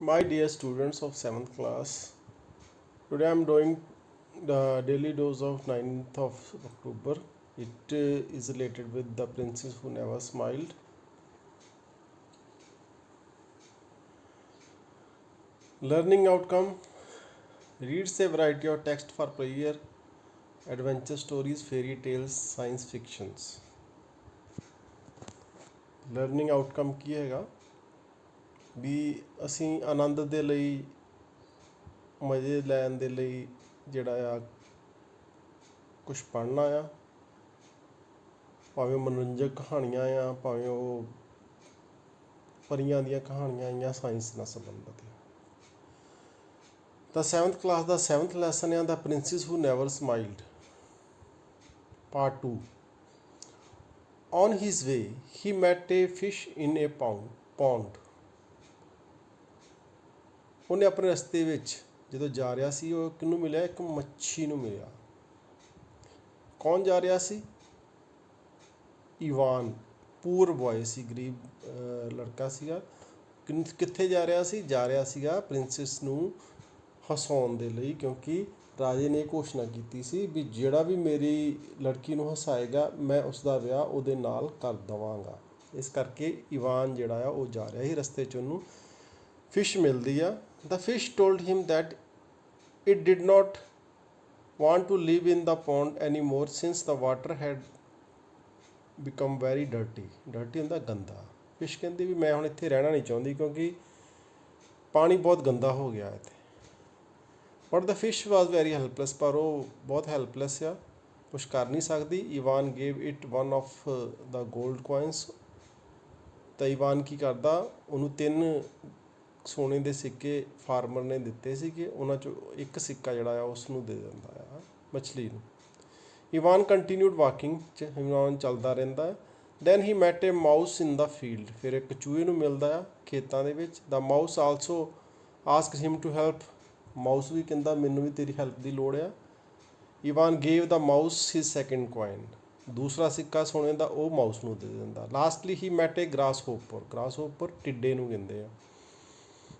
My dear students of 7th class, today I am doing the daily dose of 9th of October. It is related with the princess who never smiled. Learning outcome reads a variety of text for prayer, adventure stories, fairy tales, science fictions. Learning outcome ਕੀ ਹੈਗਾ ਵੀ ਅਸੀਂ ਆਨੰਦ ਦੇ ਲਈ ਮਜ਼ੇ ਲੈਣ ਦੇ ਲਈ ਜਿਹੜਾ ਆ ਕੁਝ ਪੜ੍ਹਨਾ ਆ ਭਾਵੇਂ ਮਨੋਰੰਜਕ ਕਹਾਣੀਆਂ ਆ ਭਾਵੇਂ ਉਹ ਪਰੀਆਂ ਦੀਆਂ ਕਹਾਣੀਆਂ ਜਾਂ ਸਾਇੰਸ ਨਾਲ ਸੰਬੰਧਿਤ ਹੈ ਤਾਂ 7th ਕਲਾਸ ਦਾ 7th ਲੈਸਨ ਆ the princess who never smiled part 2 on his way he met a fish in a pond ਉਹਨੇ ਆਪਣੇ ਰਸਤੇ ਵਿੱਚ ਜਦੋਂ ਜਾ ਰਿਹਾ ਸੀ ਉਹ ਕਿਹਨੂੰ ਮਿਲਿਆ ਇੱਕ ਮੱਛੀ ਨੂੰ ਮਿਲਿਆ ਕੌਣ ਜਾ ਰਿਹਾ ਸੀ ਈਵਾਨ ਪੂਰ ਬॉय ਸੀ ਗਰੀਬ ਲੜਕਾ ਸੀਗਾ ਕਿੱਥੇ ਜਾ ਰਿਹਾ ਸੀਗਾ ਪ੍ਰਿੰਸੈਸ ਨੂੰ ਹਸਾਉਣ ਦੇ ਲਈ ਕਿਉਂਕਿ ਰਾਜੇ ਨੇ ਘੋਸ਼ਣਾ ਕੀਤੀ ਸੀ ਵੀ ਜਿਹੜਾ ਵੀ ਮੇਰੀ ਲੜਕੀ ਨੂੰ ਹਸਾਏਗਾ ਮੈਂ ਉਸ ਦਾ ਵਿਆਹ ਉਹਦੇ ਨਾਲ ਕਰ ਦੇਵਾਂਗਾ ਇਸ ਕਰਕੇ ਈਵਾਨ ਜਿਹੜਾ ਆ ਉਹ ਜਾ ਰਿਹਾ ਸੀ ਰਸਤੇ 'ਚ ਉਹਨੂੰ ਫਿਸ਼ ਮਿਲਦੀ ਆ The fish told him that it did not want to live in the pond anymore since the water had become very dirty. Dirty ਹੁੰਦਾ ਗੰਦਾ ਫਿਸ਼ ਕਹਿੰਦੀ ਵੀ ਮੈਂ ਹੁਣ ਇੱਥੇ ਰਹਿਣਾ ਨਹੀਂ ਚਾਹੁੰਦੀ ਕਿਉਂਕਿ ਪਾਣੀ ਬਹੁਤ ਗੰਦਾ ਹੋ ਗਿਆ ਇੱਥੇ but the fish was very helpless ਪਰ ਉਹ ਬਹੁਤ ਹੈਲਪਲੈਸ ਆ ਕੁਛ ਕਰ ਨਹੀਂ ਸਕਦੀ Ivan gave it one of the gold coins ਤਾਂ ਈਵਾਨ ਕੀ ਕਰਦਾ ਉਹਨੂੰ 3 ਸੋਨੇ ਦੇ ਸਿੱਕੇ ਫਾਰਮਰ ਨੇ ਦਿੱਤੇ ਸੀਗੇ ਉਹਨਾਂ 'ਚੋਂ ਇੱਕ ਸਿੱਕਾ ਜਿਹੜਾ ਆ ਉਸ ਨੂੰ ਦੇ ਦਿੰਦਾ ਆ ਮਛਲੀ ਨੂੰ ਈਵਾਨ ਕੰਟੀਨਿਊਡ ਵਾਕਿੰਗ 'ਚ ਈਵਾਨ ਚੱਲਦਾ ਰਹਿੰਦਾ then he met a mouse in the field ਫਿਰ ਇੱਕ ਚੂਹੇ ਨੂੰ ਮਿਲਦਾ ਆ ਖੇਤਾਂ ਦੇ ਵਿੱਚ the mouse also ask him to help mouse ਵੀ ਕਹਿੰਦਾ ਮੈਨੂੰ ਵੀ ਤੇਰੀ ਹੈਲਪ ਦੀ ਲੋੜ ਆ Ivan gave the mouse his second coin ਦੂਸਰਾ ਸਿੱਕਾ ਸੋਨੇ ਦਾ ਉਹ ਮਾਊਸ ਨੂੰ ਦੇ ਦਿੰਦਾ lastly he met a grasshopper ਟਿੱਡੇ ਨੂੰ ਕਹਿੰਦੇ ਆ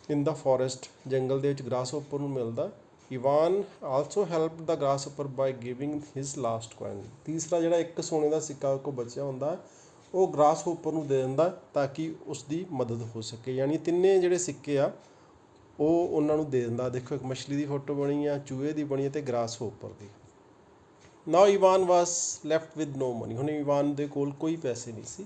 ਇਨ ਦਾ ਫੋਰੈਸਟ ਜੰਗਲ ਦੇ ਵਿੱਚ ਗ੍ਰਾਸ ਹੋਪਰ ਨੂੰ ਮਿਲਦਾ ਈਵਾਨ ਆਲਸੋ ਹੈਲਪ ਦਾ ਗ੍ਰਾਸ ਹੋਪਰ ਬਾਈ ਗਿਵਿੰਗ ਹਿਜ਼ ਲਾਸਟ ਕੋਇਨ ਤੀਸਰਾ ਜਿਹੜਾ ਇੱਕ ਸੋਨੇ ਦਾ ਸਿੱਕਾ ਕੋਲ ਬਚਿਆ ਹੁੰਦਾ ਉਹ ਗ੍ਰਾਸ ਹੋਪਰ ਨੂੰ ਦੇ ਦਿੰਦਾ ਤਾਂ ਕਿ ਉਸ ਦੀ ਮਦਦ ਹੋ ਸਕੇ ਯਾਨੀ ਤਿੰਨੇ ਜਿਹੜੇ ਸਿੱਕੇ ਆ ਉਹ ਉਹਨਾਂ ਨੂੰ ਦੇ ਦਿੰਦਾ ਦੇਖੋ ਇੱਕ ਮਛਲੀ ਦੀ ਫੋਟੋ ਬਣੀ ਆ ਚੂਹੇ ਦੀ ਬਣੀ ਅਤੇ grass hopper the now Ivan was left with no money ਹੁਣ ਈਵਾਨ ਦੇ ਕੋਲ ਕੋਈ ਪੈਸੇ ਨਹੀਂ ਸੀ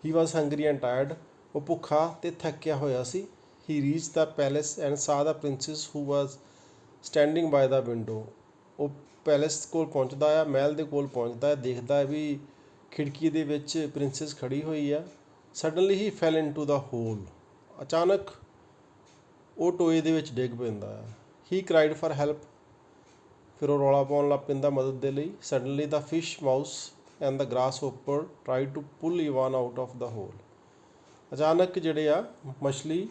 ਹੀ ਵਾਸ ਹੰਗਰੀ ਐਂਡ ਟਾਇਰਡ ਉਹ ਭੁੱਖਾ ਅਤੇ ਥੱਕਿਆ ਹੋਇਆ ਸੀ he reached the palace and saw the princess who was standing by the window ਉਹ ਪੈਲੇਸ ਕੋਲ ਪਹੁੰਚਦਾ ਆ ਮਹਿਲ ਦੇ ਕੋਲ ਪਹੁੰਚਦਾ ਦੇਖਦਾ ਵੀ ਖਿੜਕੀ ਦੇ ਵਿੱਚ ਪ੍ਰਿੰਸੈਸ ਖੜੀ ਹੋਈ ਆ ਸਡਨਲੀ ਹੀ ਫੈਲ ਇਨਟੂ ਦਾ ਹੋਲ ਅਚਾਨਕ ਉਹ ਟੋਏ ਦੇ ਵਿੱਚ ਡਿੱਗ ਪੈਂਦਾ ਆ ਹੀ ਕਰਾਈਡ ਫਾਰ ਹੈਲਪ ਫਿਰ ਉਹ ਰੌਲਾ ਪਾਉਣ ਲੱਗ ਪੈਂਦਾ ਮਦਦ ਦੇ ਲਈ suddenly the fish mouse and the grasshopper try to pull Evan out of the hole ਅਚਾਨਕ ਜਿਹੜੇ ਆ ਮਛਲੀ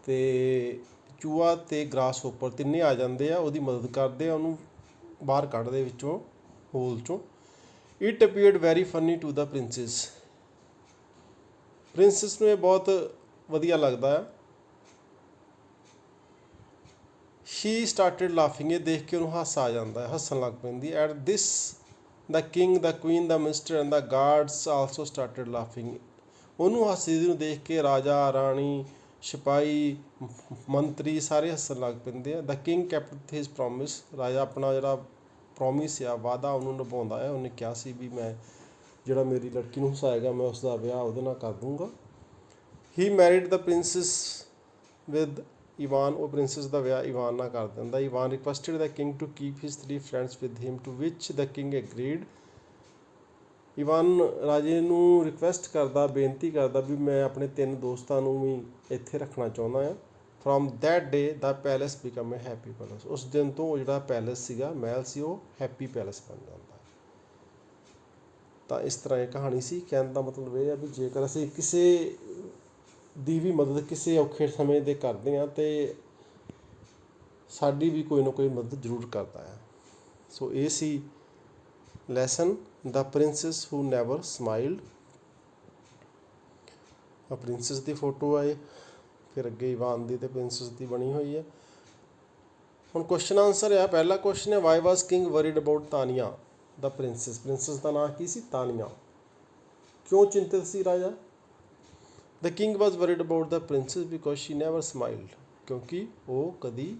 ਅਤੇ ਚੂਹਾ ਅਤੇ ਗ੍ਰਾਸ ਹੋਪਰ ਤਿੰਨੇ ਆ ਜਾਂਦੇ ਆ ਉਹਦੀ ਮਦਦ ਕਰਦੇ ਆ ਉਹਨੂੰ ਬਾਹਰ ਕੱਢਦੇ ਵਿੱਚੋਂ ਹੋਲ 'ਚੋਂ it appeared very funny to the princess ਨੂੰ ਇਹ ਬਹੁਤ ਵਧੀਆ ਲੱਗਦਾ ਆ ਸ਼ੀ ਸਟਾਰਟਡ ਲਾਫਿੰਗ ਇਹ ਦੇਖ ਕੇ ਉਹਨੂੰ ਹਾਸਾ ਆ ਜਾਂਦਾ ਹੱਸਣ ਲੱਗ ਪੈਂਦੀ at this the king the Queen the minister and the guards also started laughing ਉਹਨੂੰ ਹੱਸਦੀ ਨੂੰ ਦੇਖ ਕੇ ਰਾਜਾ ਰਾਣੀ ਸਿਪਾਹੀ ਮੰਤਰੀ ਸਾਰੇ ਹੱਸਣ ਲੱਗ ਪੈਂਦੇ ਆ ਦਾ ਕਿੰਗ ਕੈਪਟ ਹਿਜ਼ ਪ੍ਰੋਮਿਸ ਰਾਜਾ ਆਪਣਾ ਜਿਹੜਾ ਪ੍ਰੋਮਿਸ ਆ ਵਾਅਦਾ ਉਹਨੂੰ ਨਿਭਾਉਂਦਾ ਹੈ ਉਹਨੇ ਕਿਹਾ ਸੀ ਵੀ ਮੈਂ ਜਿਹੜਾ ਮੇਰੀ ਲੜਕੀ ਨੂੰ ਹਸਾਏਗਾ ਮੈਂ ਉਸ ਦਾ ਵਿਆਹ ਉਹਦੇ ਨਾਲ ਕਰ ਦੂੰਗਾ he married the princess with Ivan ਉਹ ਪ੍ਰਿੰਸੈਸ ਦਾ ਵਿਆਹ ਈਵਾਨ ਨਾਲ ਕਰ ਦਿੰਦਾ Ivan requested the king to keep his 3 friends with him to which the king agreed Ivan ਰਾਜੇ ਨੂੰ ਰਿਕੁਐਸਟ ਕਰਦਾ ਬੇਨਤੀ ਕਰਦਾ ਵੀ ਮੈਂ ਆਪਣੇ 3 ਦੋਸਤਾਂ ਨੂੰ ਵੀ ਇੱਥੇ ਰੱਖਣਾ ਚਾਹੁੰਦਾ ਹਾਂ from that day the palace become A happy palace ਉਸ ਦਿਨ ਤੋਂ ਉਹ ਜਿਹੜਾ ਪੈਲੇਸ ਸੀਗਾ ਮਹਿਲ ਸੀ ਉਹ ਹੈਪੀ ਪੈਲੇਸ ਬਣ ਜਾਂਦਾ ਤਾਂ ਇਸ ਤਰ੍ਹਾਂ ਇਹ ਕਹਾਣੀ ਸੀ ਕਹਿਣ ਦਾ ਮਤਲਬ ਇਹ ਆ ਵੀ ਜੇਕਰ ਅਸੀਂ ਕਿਸੇ ਦੀ ਵੀ ਮਦਦ ਕਿਸੇ ਔਖੇ ਸਮੇਂ 'ਤੇ ਕਰਦੇ ਹਾਂ ਤਾਂ ਸਾਡੀ ਵੀ ਕੋਈ ਨਾ ਕੋਈ ਮਦਦ ਜ਼ਰੂਰ ਕਰਦਾ ਆ ਸੋ ਇਹ ਸੀ ਲੈਸਨ ਦਾ ਪ੍ਰਿੰਸੈਸ ਹੂ ਨੈਵਰ ਸਮਾਈਲਡ ਆ ਪ੍ਰਿੰਸੈਸ ਦੀ ਫੋਟੋ ਆਏ ਫਿਰ ਅੱਗੇ ਇਵਾਨ ਦੀ ਤੇ ਪ੍ਰਿੰਸੈਸ ਦੀ ਬਣੀ ਹੋਈ ਹੈ। ਹੁਣ ਕੁਐਸਚਨ ਆਨਸਰ ਆ, ਪਹਿਲਾ ਕੁਐਸਚਨ ਹੈ why was king worried about Tania the princess ਦਾ ਨਾਂ ਕੀ ਸੀ? ਤਾਨੀਆ। ਕਿਉਂ ਚਿੰਤਿਤ ਸੀ ਰਾਜਾ? The king was worried about the princess because she never smiled, ਕਿਉਂਕਿ ਉਹ ਕਦੀ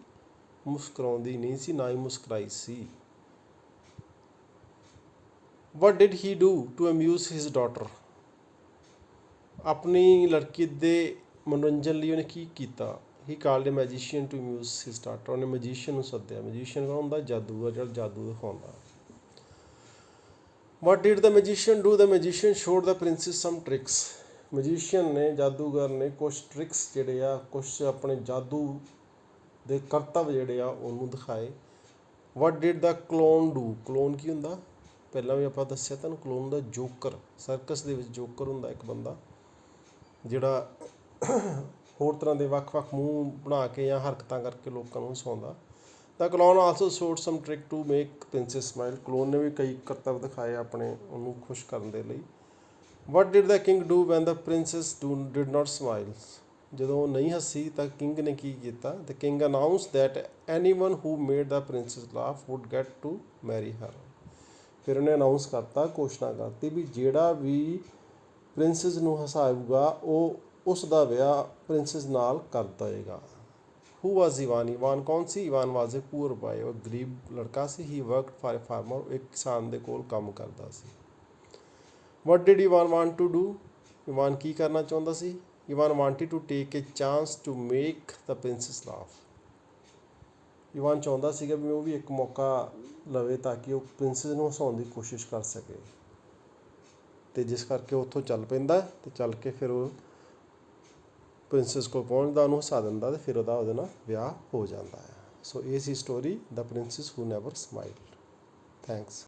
ਮੁਸਕਰਾਉਂਦੀ ਨਹੀਂ ਸੀ, ਨਾ ਹੀ ਮੁਸਕਰਾਈ ਸੀ। What did he do to amuse his daughter, ਆਪਣੀ ਲੜਕੀ ਦੇ ਮਨੋਰੰਜਨ ਲਈ ਉਹਨੇ ਕੀ ਕੀਤਾ? He called a magician to amuse his daughter, ਉਹਨੇ ਮੈਜੀਸ਼ੀਅਨ ਨੂੰ ਸੱਦਿਆ। ਮੈਜੀਸ਼ੀਅਨ ਕੌਣ ਹੁੰਦਾ? ਜਾਦੂਗਰ, ਜਿਹੜਾ ਜਾਦੂ ਦਿਖਾਉਂਦਾ। What did the magician do? The magician showed the princess some tricks, magician ਨੇ, ਜਾਦੂਗਰ ਨੇ ਕੁਛ ਟ੍ਰਿਕਸ ਜਿਹੜੇ ਆ, ਕੁਛ ਆਪਣੇ ਜਾਦੂ ਦੇ ਕਰਤੱਵ ਜਿਹੜੇ ਆ ਉਹਨੂੰ ਦਿਖਾਏ। What did the clown do? Clown ਕੀ ਹੁੰਦਾ? ਪਹਿਲਾਂ ਵੀ ਆਪਾਂ ਦੱਸਿਆ ਤੁਹਾਨੂੰ, ਕਲੋਨ ਹੁੰਦਾ ਜੋਕਰ। ਸਰਕਸ ਦੇ ਵਿੱਚ ਜੋਕਰ ਹੁੰਦਾ ਇੱਕ ਬੰਦਾ, ਜਿਹੜਾ ਹੋਰ ਤਰ੍ਹਾਂ ਦੇ ਵੱਖ-ਵੱਖ ਮੂੰਹ ਬਣਾ ਕੇ ਜਾਂ ਹਰਕਤਾਂ ਕਰਕੇ ਲੋਕਾਂ ਨੂੰ ਹਸਾਉਂਦਾ। The clown also showed some trick to make princess smile, clown ਨੇ ਵੀ ਕਈ ਕਰਤੱਵ ਦਿਖਾਏ ਆਪਣੇ ਉਹਨੂੰ ਖੁਸ਼ ਕਰਨ ਦੇ ਲਈ। What did the king do when the princess did not smile, ਜਦੋਂ ਉਹ ਨਹੀਂ ਹੱਸੀ ਤਾਂ ਕਿੰਗ ਨੇ ਕੀ ਕੀਤਾ? The king announce that anyone who made the princess laugh would get to marry her, ਫਿਰ ਉਹਨੇ ਅਨਾਊਂਸ ਕਰਤਾ, ਘੋਸ਼ਣਾ ਕਰਤੀ ਵੀ ਜਿਹੜਾ ਵੀ ਪ੍ਰਿੰਸੈਸ ਨੂੰ ਹਸਾਊਗਾ ਉਹ ਉਸ ਦਾ ਵਿਆਹ ਪ੍ਰਿੰਸੈਸ ਨਾਲ ਕਰ ਦੇਵੇਗਾ। ਹੂ ਵਾਜ਼ ਇਵਾਨ? ਇਵਾਨ ਕੌਣ ਸੀ? Ivan was a poor boy, ਉਹ ਗਰੀਬ ਲੜਕਾ ਸੀ। He worked for a farmer, ਇੱਕ ਕਿਸਾਨ ਦੇ ਕੋਲ ਕੰਮ ਕਰਦਾ ਸੀ। What did Ivan want to do? Ivan ਕੀ ਕਰਨਾ ਚਾਹੁੰਦਾ ਸੀ? Ivan wanted to take a chance to make the princess laugh, Ivan ਚਾਹੁੰਦਾ ਸੀਗਾ ਵੀ ਉਹ ਵੀ ਇੱਕ ਮੌਕਾ ਲਵੇ ਤਾਂ ਕਿ ਉਹ ਪ੍ਰਿੰਸੈਸ ਨੂੰ ਹਸਾਉਣ ਦੀ ਕੋਸ਼ਿਸ਼ ਕਰ ਸਕੇ, ਅਤੇ ਜਿਸ ਕਰਕੇ ਉੱਥੋਂ ਚੱਲ ਪੈਂਦਾ ਅਤੇ ਚੱਲ ਕੇ ਫਿਰ ਉਹ ਪ੍ਰਿੰਸੈਸ ਕੋਲ ਪਹੁੰਚਦਾ, ਉਹਨੂੰ ਹਸਾ ਦਿੰਦਾ ਅਤੇ ਫਿਰ ਉਹਦੇ ਨਾਲ ਵਿਆਹ ਹੋ ਜਾਂਦਾ ਹੈ। ਸੋ ਇਹ ਸੀ ਸਟੋਰੀ ਦ ਪ੍ਰਿੰਸੈਸ ਹੂ ਨੈਵਰ ਸਮਾਈਲਡ। ਥੈਂਕਸ।